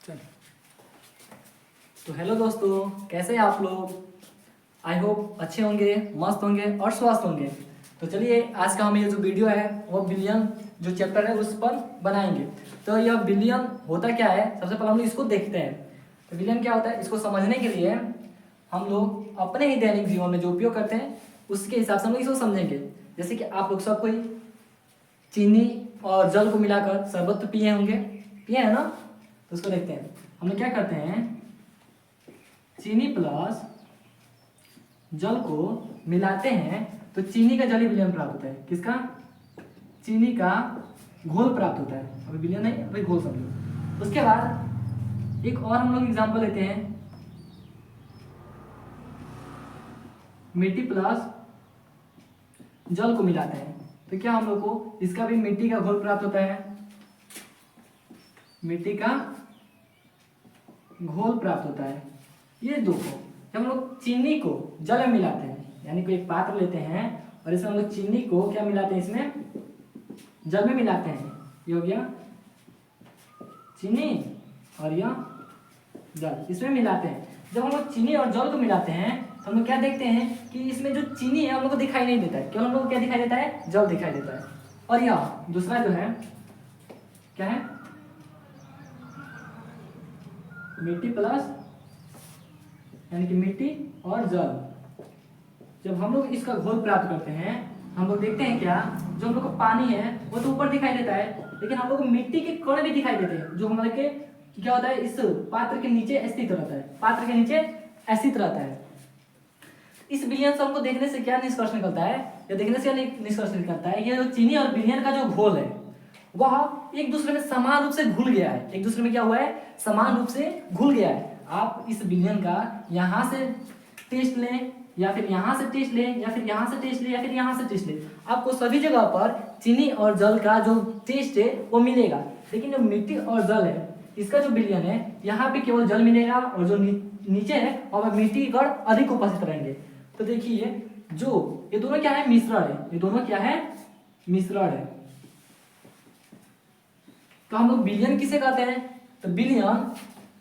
चल। तो हेलो दोस्तों, कैसे हैं आप लोग। आई होप अच्छे होंगे, मस्त होंगे और स्वस्थ होंगे। तो चलिए आज का हम ये जो वीडियो है वो बिलियन जो चैप्टर है उस पर बनाएंगे। तो यह बिलियन होता क्या है, सबसे पहले हम लोग इसको देखते हैं। तो बिलियन क्या होता है, इसको समझने के लिए हम लोग अपने ही दैनिक जीवन में जो उपयोग करते हैं उसके हिसाब से हम लोग इसको समझेंगे। जैसे कि आप लोग सब कोई चीनी और जल को मिलाकर शरबत तो पिए होंगे, पिए है ना। तो उसको देखते हैं, हम लोग क्या करते हैं, चीनी प्लस जल को मिलाते हैं तो चीनी का जली विलयन प्राप्त होता है। किसका? चीनी का घोल प्राप्त होता है। अभी विलयन नहीं, अभी घोल समझो। उसके बाद एक और हम लोग एग्जांपल लेते हैं, मिट्टी प्लस जल को मिलाते हैं तो क्या हम लोग को इसका भी मिट्टी का घोल प्राप्त होता है, मिट्टी का घोल प्राप्त होता है। ये दो को जब हम लोग चीनी को जल में मिलाते हैं, यानी कोई एक पात्र लेते हैं और इसमें हम लोग चीनी को क्या मिलाते हैं, इसमें जल में मिलाते हैं। ये हो गया चीनी और यह जल, इसमें मिलाते हैं। जब हम लोग चीनी और जल को मिलाते हैं तो हम लोग क्या देखते हैं कि इसमें जो चीनी है हम लोग को दिखाई नहीं देता है, केवल हम लोग को क्या दिखाई देता है, जल दिखाई देता है। और यह दूसरा जो है क्या है, मिट्टी प्लस यानी कि मिट्टी और जल। जब हम लोग इसका घोल प्राप्त करते हैं हम लोग देखते हैं क्या, जो हम लोग को पानी है वो तो ऊपर दिखाई देता है, लेकिन हम लोग को मिट्टी के कण भी दिखाई देते हैं जो हमारे के क्या होता है, इस पात्र के नीचे स्थित रहता है, पात्र के नीचे स्थित रहता है। इस विलयन से हमको देखने से क्या निष्कर्ष निकलता है, या देखने से क्या निष्कर्ष निकलता है, ये जो चीनी और विलयन का जो घोल है वह एक दूसरे में समान रूप से घुल गया है। एक दूसरे में क्या हुआ है, समान रूप से घुल गया है। आप इस विलयन का यहाँ से टेस्ट लें या फिर यहाँ से टेस्ट लें या फिर यहाँ से टेस्ट लें या फिर यहाँ से टेस्ट लें, आपको सभी जगह पर चीनी और जल का जो टेस्ट है वो मिलेगा। लेकिन जो मिट्टी और जल है इसका जो विलयन है यहाँ पे केवल जल मिलेगा और जो नीचे है वहाँ पर मिट्टी के कण अधिक उपस्थित रहेंगे। तो देखिए जो ये दोनों क्या है, मिश्रण है। ये दोनों क्या है, मिश्रण है। तो हम लोग विलयन किसे कहते हैं, तो विलयन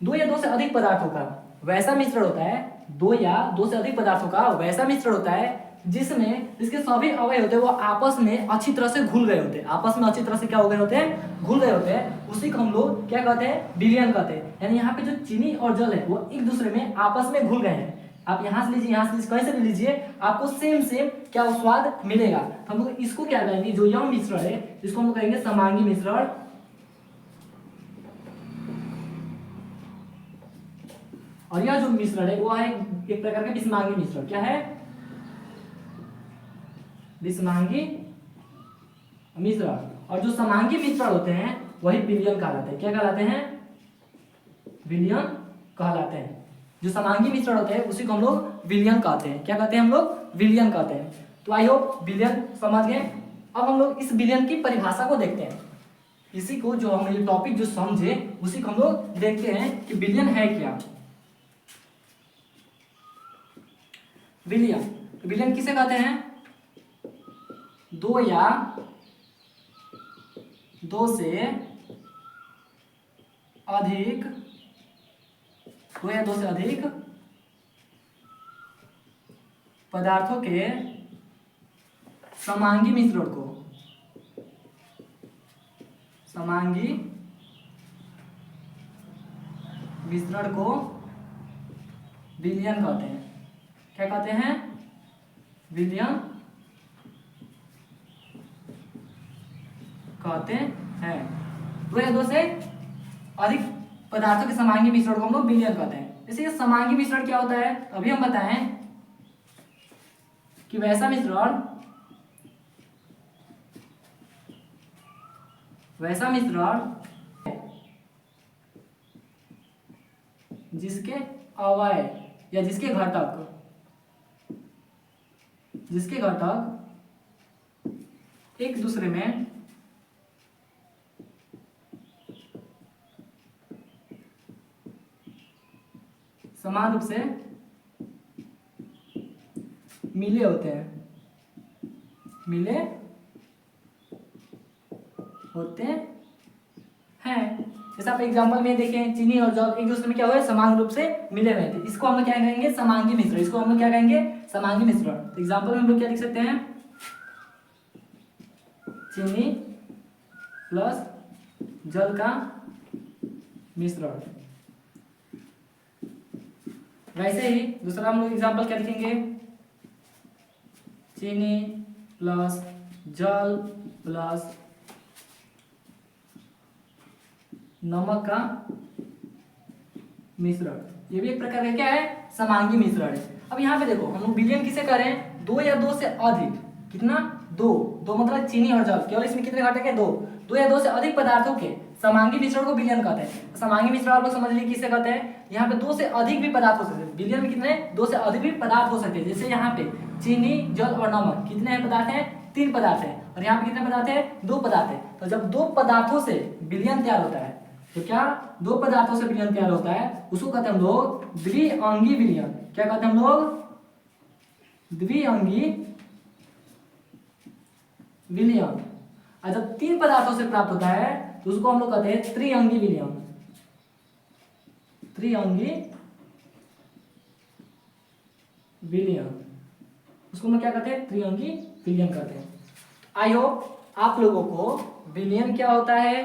दो या दो से अधिक पदार्थों का वैसा मिश्रण होता है, दो या दो से अधिक पदार्थों का वैसा मिश्रण होता है जिसमें इसके सभी अवयव होते हैं वो आपस में अच्छी तरह से घुल गए होते हैं, आपस में अच्छी तरह से क्या हो गए होते हैं, घुल गए होते हैं। उसी को हम लोग क्या कहते हैं, विलयन कहते हैं। यानी यहाँ पे जो चीनी और जल है वो एक दूसरे में आपस में घुल गए हैं। आप यहाँ से लीजिए, यहाँ से लीजिए, कहीं से भी लीजिए, आपको सेम सेम क्या स्वाद मिलेगा। तो हम लोग इसको क्या कहेंगे, जो यह मिश्रण है इसको हम लोग कहेंगे समांगी मिश्रण। और यह जो मिश्रण है वो है एक प्रकार का विषमांगी मिश्रण। क्या है, विषमांगी मिश्रण। और जो समांगी मिश्रण होते हैं वही विलयन कहलाते हैं। क्या कहलाते हैं, विलयन कहलाते हैं। जो समांगी मिश्रण होते हैं उसी को हम लोग विलयन कहते हैं। क्या कहते हैं हम लोग, विलयन कहते हैं। तो आई होप विलयन समझ गए। अब हम लोग इस विलयन की परिभाषा को देखते हैं। इसी को जो हम ये टॉपिक जो समझे उसी को हम लोग देखते हैं कि विलयन है क्या। विलयन, तो विलयन किसे कहते हैं, दो या दो से अधिक, दो या दो से अधिक पदार्थों के समांगी मिश्रण को समांगी मिश्रण को विलयन कहते हैं। क्या कहते हैं, विलयन कहते हैं। दो या दो से अधिक पदार्थों के समांगी मिश्रण को हम लोग विलयन कहते हैं। जैसे ये समांगी मिश्रण क्या होता है, अभी हम बताएं कि वैसा मिश्रण जिसके अवयव या जिसके घटक एक दूसरे में समान रूप से मिले होते हैं, मिले होते हैं। जैसे यहाँ पे एग्जांपल में देखें चीनी और जल एक दूसरे में क्या हुए समान रूप से मिले हुए थे, इसको हम लोग क्या कहेंगे समांगी मिश्रण, इसको हम लोग क्या कहेंगे समांगी मिश्रण। तो एग्जांपल में हम लोग क्या लिख सकते हैं चीनी प्लस जल का मिश्रण। वैसे ही दूसरा हम लोग एग्जांपल क्या लिखेंगे चीनी प्लस जल प्लस नमक का मिश्रण, ये भी एक प्रकार का क्या है समांगी मिश्रण है। अब यहाँ पे देखो हम लोग विलयन किसे कर रहे हैं, दो या दो से अधिक, कितना दो मतलब चीनी और जल, केवल इसमें कितने घटक है दो या दो से अधिक पदार्थों के समांगी मिश्रण को विलयन कहते हैं। समांगी मिश्रण आप लोग समझ लीजिए किसे कहते हैं, यहाँ पे दो से अधिक भी पदार्थ हो सकते हैं, विलयन में कितने दो से अधिक भी पदार्थ हो सकते हैं। जैसे यहाँ पे चीनी जल और नमक कितने पदार्थ हैं, 3 पदार्थ है, और यहाँ पे कितने पदार्थ है 2 पदार्थ है। तो जब 2 पदार्थों से विलयन तैयार होता है, तो क्या 2 पदार्थों से विलयन तैयार होता है, उसको कहते हैं हम लोग द्विअंगी विलयन। क्या कहते हैं हम लोग द्विअंगी विलयन। और जब 3 पदार्थों से प्राप्त होता है तो उसको हम लोग कहते हैं त्रिअंगी विलयन। त्रिअंगी विलयन, उसको हम लोग क्या कहते हैं त्रिअंगी विलयन कहते हैं। आई होप आप लोगों को विलयन क्या होता है,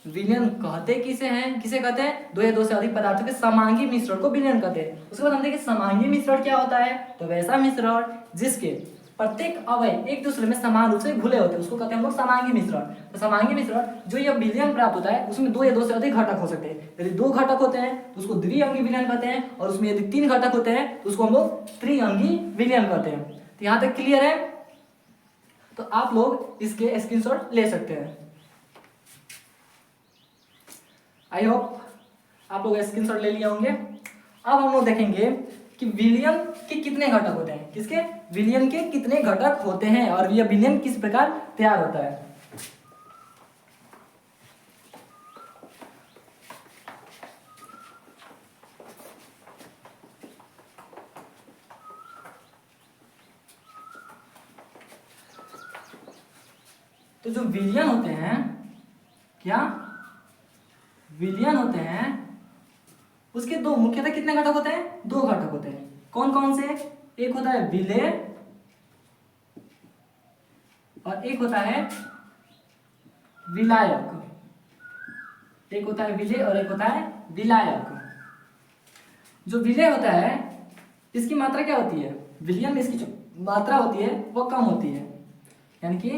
विलयन कहते किसे हैं, किसे कहते हैं दो या दो से अधिक पदार्थों के समांगी मिश्रण को विलयन कहते हैं। उसके बाद हम देखें समांगी मिश्रण क्या होता है, तो वैसा मिश्रण जिसके प्रत्येक अवयव एक दूसरे में समान रूप से घुले होते हैं उसको कहते हैं हम लोग समांगी मिश्रण। तो समांगी मिश्रण जो यह विलयन प्राप्त होता है उसमें 2 या 2 से अधिक घटक हो सकते हैं। यदि 2 घटक होते हैं तो उसको द्विअंगी विलयन कहते हैं, और उसमें यदि 3 घटक होते हैं तो उसको हम लोग त्रिअंगी विलयन कहते हैं। तो यहाँ तक क्लियर है, तो आप लोग इसके स्क्रीनशॉट ले सकते हैं। आई होप आप लोग स्क्रीनशॉट ले लिए होंगे। अब हम लोग देखेंगे कि विलयन के कितने घटक होते हैं, किसके विलयन के कितने घटक होते हैं और यह विलयन किस प्रकार तैयार होता है। तो जो विलयन होते हैं, क्या विलयन होते हैं, उसके 2 मुख्यतः कितने घटक होते हैं, 2 घटक होते हैं। कौन कौन से, एक होता है विलेय और एक होता है विलायक। एक होता है विलेय और एक होता है विलायक। जो विलेय होता है इसकी मात्रा क्या होती है, विलयन में इसकी जो मात्रा होती है वो कम होती है, यानी कि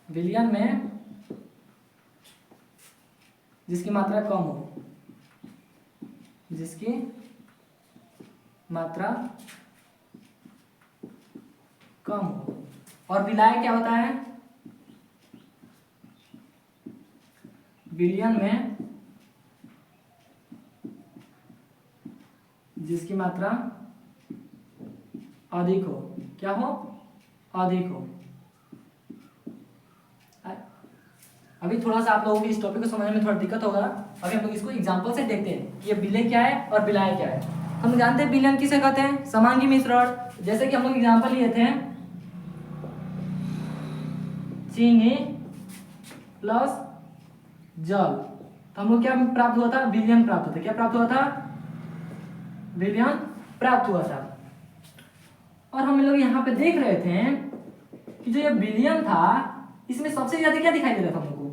विलयन में जिसकी मात्रा कम हो, जिसकी मात्रा कम हो। और विलायक क्या होता है, विलयन में जिसकी मात्रा अधिक हो, क्या हो अधिक हो। अभी थोड़ा सा आप लोगों को इस टॉपिक को समझने में थोड़ा दिक्कत होगा। अभी हम लोग इसको एग्जांपल से देखते हैं कि ये विलय क्या है और विलाय क्या है। हम जानते हैं विलयन किसे कहते हैं, समांगी मिश्रण। जैसे कि हम लोग एग्जांपल लिए थे चीनी प्लस जल, तो हम लोग क्या प्राप्त हुआ था, विलयन प्राप्त होता। क्या प्राप्त हुआ था, विलयन प्राप्त हुआ था। और हम लोग यहाँ पे देख रहे थे कि जो ये विलयन था इसमें सबसे ज्यादा क्या दिखाई दे रहा था, हम लोग को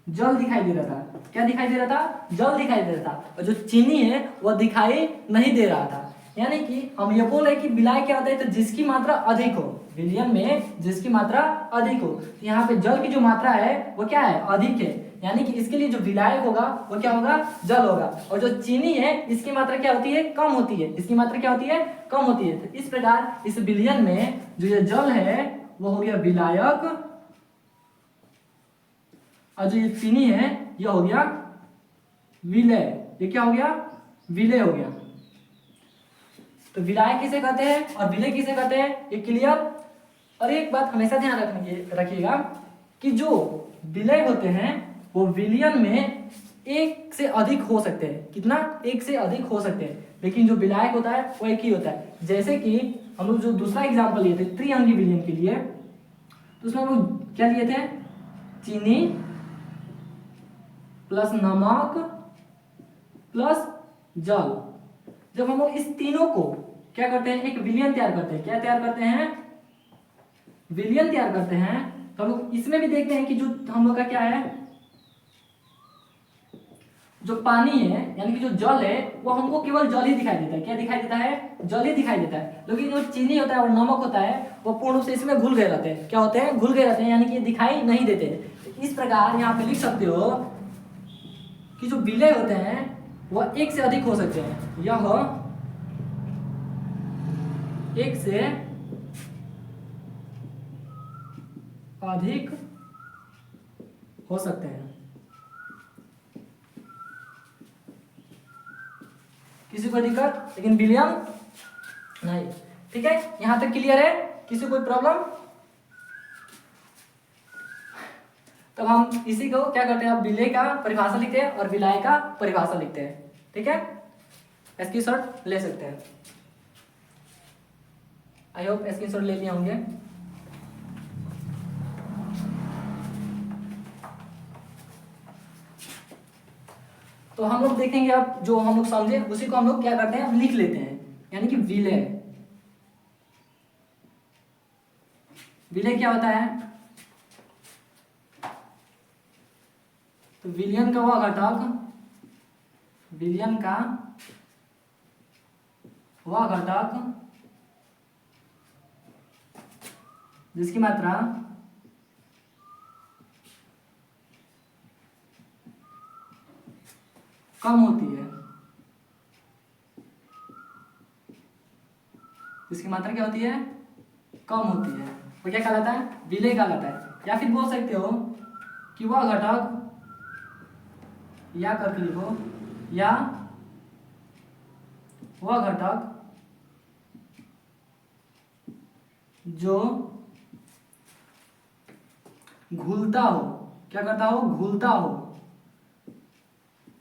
जल दिखाई दे रहा था। क्या दिखाई दे रहा था, जल दिखाई दे रहा था। और जो चीनी है वह दिखाई नहीं दे रहा था। यानी कि हम ये बोल रहे हैं कि विलाय क्या होता है, तो जिसकी मात्रा अधिक हो, विलयन में जिसकी मात्रा अधिक हो। यहाँ पे जल की जो मात्रा है वो क्या है, अधिक है। यानी कि इसके लिए जो विलायक होगा वो क्या होगा, जल होगा। और जो चीनी है इसकी मात्रा क्या होती है, कम होती है। इसकी मात्रा क्या होती है, कम होती है। तो इस प्रकार इस विलयन में जो ये जल है वो हो गया विलायक, और जो ये चीनी है यह हो गया विलय। ये क्या हो गया, विलय हो गया। तो विलाय किसे कहते हैं और विलय किसे कहते हैं, ये क्लियर। और एक बात हमेशा ध्यान रखिएगा कि जो विलय होते हैं वो विलयन में 1 से अधिक हो सकते हैं। कितना, 1 से अधिक हो सकते हैं। लेकिन जो विलायक होता है वो एक ही होता है। जैसे कि हम लोग जो दूसरा एग्जाम्पल लिए थे त्रिअंगी विलयन के लिए, तो उसमें हम लोग क्या लिए थे, चीनी प्लस नमक प्लस जल। जब हम लोग इस तीनों को क्या करते हैं, एक विलयन तैयार करते हैं। क्या तैयार करते हैं, विलयन तैयार करते हैं। तो हम लोग इसमें भी देखते हैं कि जो हम लोग का क्या है, जो पानी है यानी कि जो जल है वो हमको केवल जल ही दिखाई देता है। क्या दिखाई देता है, जल ही दिखाई देता है। लेकिन जो चीनी होता है और नमक होता है वो पूर्ण रूप से इसमें घुल गए रहते हैं। क्या होते हैं, घुल गए रहते हैं, यानी कि दिखाई नहीं देते। तो इस प्रकार यहाँ पे लिख सकते हो कि जो विलय होते हैं वह एक से अधिक हो सकते हैं। यह एक से अधिक हो सकते हैं। किसी को दिक्कत, लेकिन विलियम नहीं। ठीक है, यहां तक क्लियर है, किसी कोई प्रॉब्लम? तब हम इसी को क्या करते हैं, अब विलय का परिभाषा लिखते हैं और विलाय का परिभाषा लिखते हैं। ठीक है, इसकी शॉर्ट ले सकते हैं। आई होप इसकी शॉर्ट ले लिए होंगे। तो हम लोग देखेंगे अब, जो हम लोग समझे उसी को हम लोग क्या करते हैं, अब लिख लेते हैं। यानी कि विलय, विलय क्या होता है, तो विलयन का वह घटक, विलयन का वह घटक जिसकी मात्रा कम होती है, जिसकी मात्रा क्या होती है, कम होती है, वो क्या कहलाता है, विलय कहलाता है। या फिर बोल सकते हो कि वह घटक, या करके लिखो, या वह घटक जो घुलता हो। क्या करता हो, घुलता हो,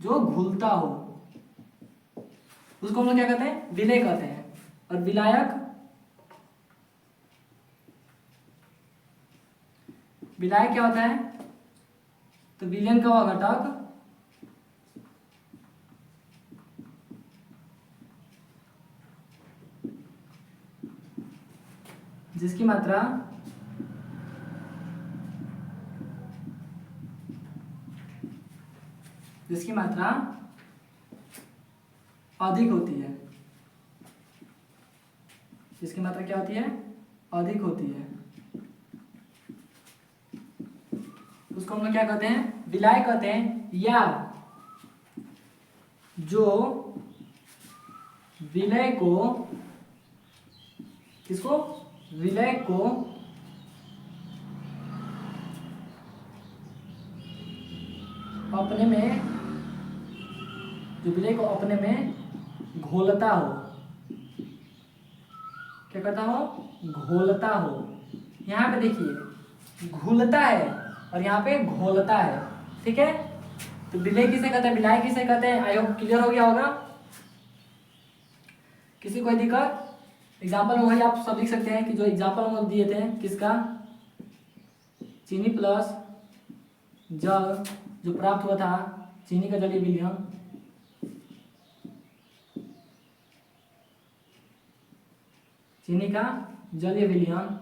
जो घुलता हो उसको हम लोग क्या कहते हैं, विलय कहते हैं। और विलायक, विलायक क्या होता है, तो विलयन का वह घटक जिसकी मात्रा अधिक होती है, जिसकी मात्रा क्या होती है, अधिक होती है, उसको हम लोग क्या कहते हैं, विलायक कहते हैं। या जो विलय को, किसको, विलय को अपने में, जो विलय को अपने में घोलता हो। क्या करता हो, घोलता हो। यहाँ पे देखिए घुलता है और यहाँ पे घोलता है। ठीक है, तो विलय किसे कहते हैं, विलायक किसे कहते हैं, आई होप क्लियर हो गया होगा। किसी कोई दिक्कत? एग्जाम्पल में वही आप सब लिख सकते हैं कि जो एग्जाम्पल हम लोग दिए थे, किसका, चीनी प्लस जल जो प्राप्त हुआ था, चीनी का जलीय विलयन, चीनी का जलीय विलयन,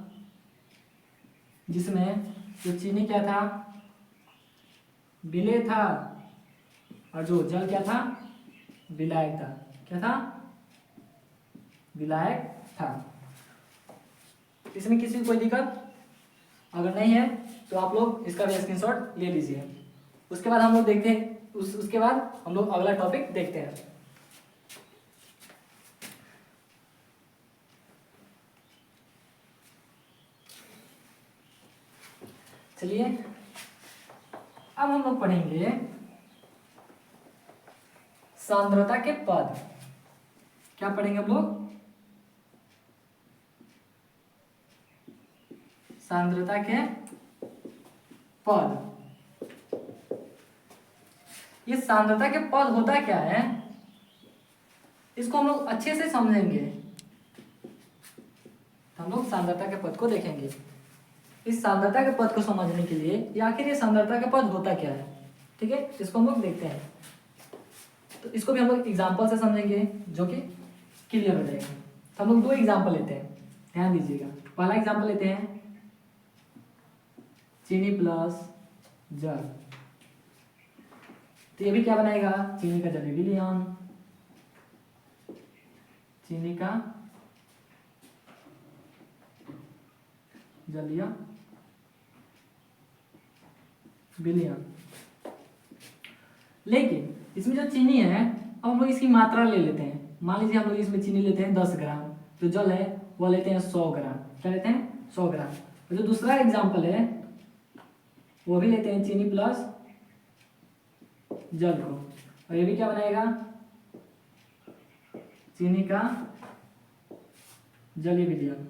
जिसमें जो चीनी क्या था, विलय था, और जो जल क्या था, विलायक था। क्या था, विलायक था। इसमें किसी को कोई दिक्कत अगर नहीं है तो आप लोग इसका भी स्क्रीनशॉट ले लीजिए। उसके बाद हम लोग देखते हैं, उसके बाद हम लोग अगला टॉपिक देखते हैं। चलिए अब हम लोग पढ़ेंगे सांद्रता के पद। क्या पढ़ेंगे हम लोग, सांद्रता के पद। ये सांद्रता के पद होता क्या है, इसको हम लोग अच्छे से समझेंगे, हम लोग सांद्रता के पद को देखेंगे। इस सांद्रता के पद को समझने के लिए कि आखिर ये सांद्रता का पद होता क्या है, ठीक है, इसको हम लोग देखते हैं। तो इसको भी हम लोग एग्जाम्पल से समझेंगे जो कि क्लियर हो जाएगा। तो हम लोग दो एग्जाम्पल लेते हैं, ध्यान दीजिएगा। पहला एग्जाम्पल लेते हैं चीनी प्लस जल। तो ये भी क्या बनाएगा, चीनी का जलीय विलयन, चीनी का जलीय विलयन। लेकिन इसमें जो चीनी है, अब हम लोग इसकी मात्रा ले लेते हैं। मान लीजिए हम लोग इसमें चीनी लेते हैं 10 ग्राम, जो जल है वो लेते हैं 100 ग्राम। क्या लेते हैं, 100 ग्राम। और जो दूसरा एग्जाम्पल है वो भी लेते हैं चीनी प्लस जल को, और ये भी क्या बनाएगा, चीनी का जलीय विलयन।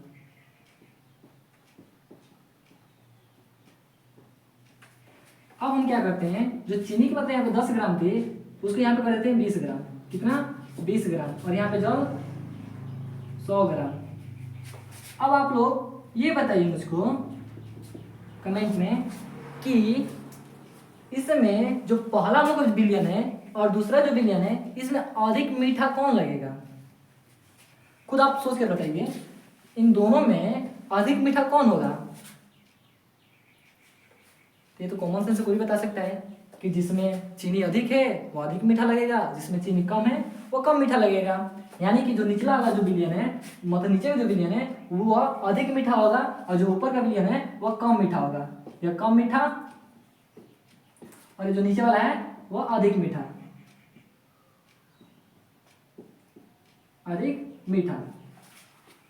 अब हम क्या करते हैं, जो चीनी की मात्रा यहाँ पे 10 ग्राम थी उसको यहाँ पे कर देते हैं 20 ग्राम। कितना, 20 ग्राम। और यहाँ पे जल 100 ग्राम। अब आप लोग ये बताइए मुझको कमेंट में कि इसमें जो पहला हम लोग विलयन है और दूसरा जो विलयन है, इसमें अधिक मीठा कौन लगेगा। खुद आप सोच के बताइए, इन दोनों में अधिक मीठा कौन होगा। ये तो कॉमन सेंस से कोई बता सकता है कि जिसमें चीनी अधिक है वो अधिक मीठा लगेगा, जिसमें चीनी कम है वो कम मीठा लगेगा। यानी कि जो निचला वाला जो विलयन है, मतलब नीचे का जो विलयन है वो अधिक मीठा होगा, और जो ऊपर का विलयन है वो कम मीठा होगा। यह कम मीठा और जो नीचे वाला है वो अधिक मीठा, अधिक मीठा।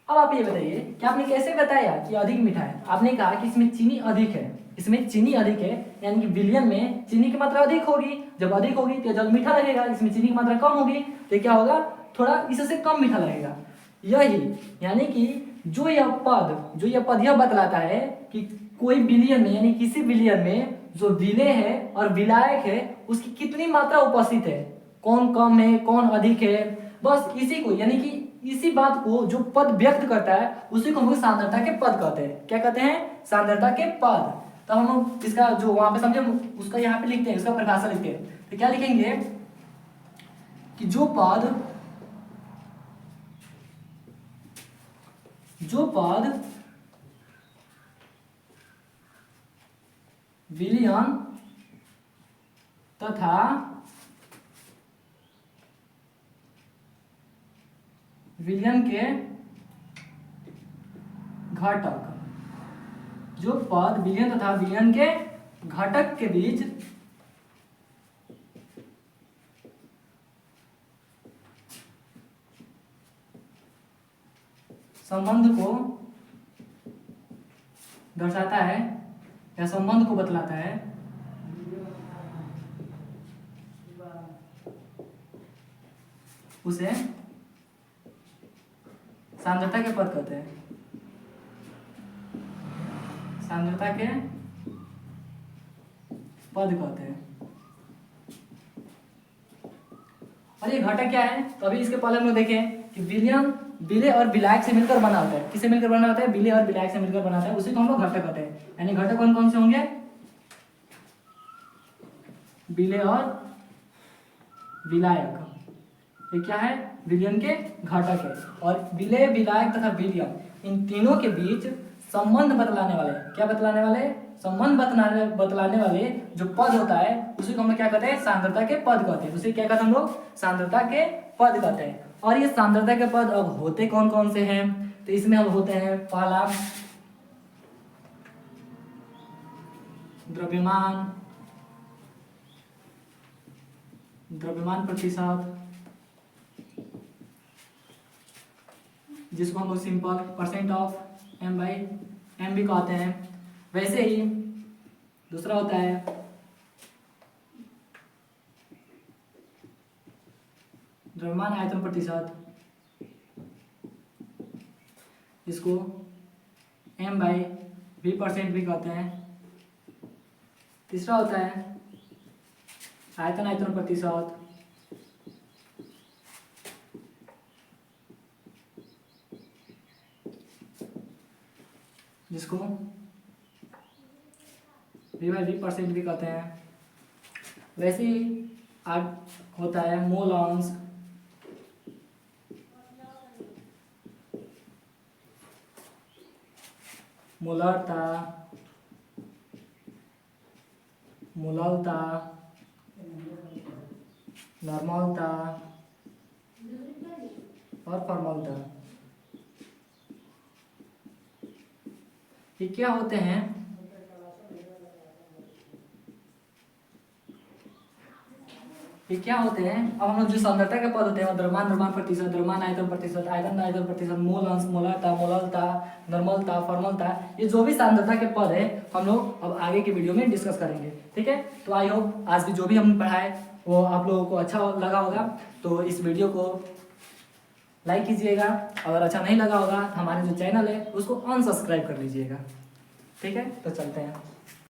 अब आप ये बताइए कि आपने कैसे बताया कि अधिक मीठा है। आपने कहा कि इसमें चीनी अधिक है, इसमें चीनी अधिक है, यानी कि विलयन में चीनी की मात्रा अधिक होगी। जब अधिक होगी तो जल मीठा लगेगा, इसमें चीनी की मात्रा कम होगी तो क्या होगा, थोड़ा इससे कम मीठा लगेगा। यही यानी कि जो यह पद यह बतलाता है कि कोई विलयन में, यानी किसी विलयन में जो विलेय है और विलायक है उसकी कितनी मात्रा उपस्थित है, कौन कम है कौन अधिक है। बस इसी को, यानी कि इसी बात को जो पद व्यक्त करता है उसी को हम लोग सांद्रता के पद कहते हैं। क्या कहते हैं, सांद्रता के पद। तो हम लोग इसका जो वहां पे समझे उसका यहाँ पे लिखते हैं, उसका परिभाषा लिखते हैं। तो क्या लिखेंगे कि जो पद विलयन तथा विलयन के घटक, जो पद विलयन तथा विलयन के घटक के बीच संबंध को दर्शाता है या संबंध को बतलाता है, उसे सांद्रता के पद कहते हैं। सांद्रता के पद कहते हैं। और ये घटक क्या है, तो अभी इसके पहले हम लोग देखें कि विलयन विलेय और विलायक से मिलकर बना होता है। किससे मिलकर बना होता है, विलेय और विलायक से मिलकर बना होता है, उसी को हम लोग घटक कहते हैं। यानी घटक कौन कौन से होंगे, विलेय और विलायक। ये क्या है, विलयन के घटक है। और विलेय विलायक तथा विलयन इन तीनों के बीच संबंध बतलाने वाले, क्या बतलाने वाले, संबंध बतलाने वाले जो पद होता है उसी को हम लोग क्या कहते हैं, सांद्रता के पद कहते हैं। उसे क्या कहते हैं हम लोग, सांद्रता के पद कहते हैं। और ये सांद्रता के पद अब होते कौन कौन से हैं, तो इसमें अब होते हैं पहला द्रव्यमान प्रतिशत, जिसको हम लोग सिंपल परसेंट ऑफ m/m भी कहते हैं। वैसे ही दूसरा होता है द्रव्यमान आयतन प्रतिशत, जिसको m/v% भी कहते हैं। तीसरा होता है आयतन प्रतिशत, जिसको % भी कहते हैं। वैसे ही होता है मोल अंश, मोलरता, मोललता, नॉर्मलता और फॉर्मलता। ये क्या होते हैं? ये क्या होते हैं? अब हम लोग जो सांद्रता के पद होते हैं, द्रव्यमान द्रव्यमान प्रतिशत, द्रव्यमान आयतन प्रतिशत, आयतन आयतन प्रतिशत, मोल अंश, मोलरता, मोललता, नॉर्मलता, फॉर्मलता, ये जो भी सांद्रता के पद है हम लोग अब आगे की वीडियो में डिस्कस करेंगे। ठीक है, तो आई होप आज भी जो भी हमने पढ़ाए वो आप लोगों को अच्छा लगा होगा। तो इस वीडियो को लाइक कीजिएगा, अगर अच्छा नहीं लगा होगा हमारे जो चैनल है उसको अनसब्सक्राइब कर लीजिएगा। ठीक है, तो चलते हैं।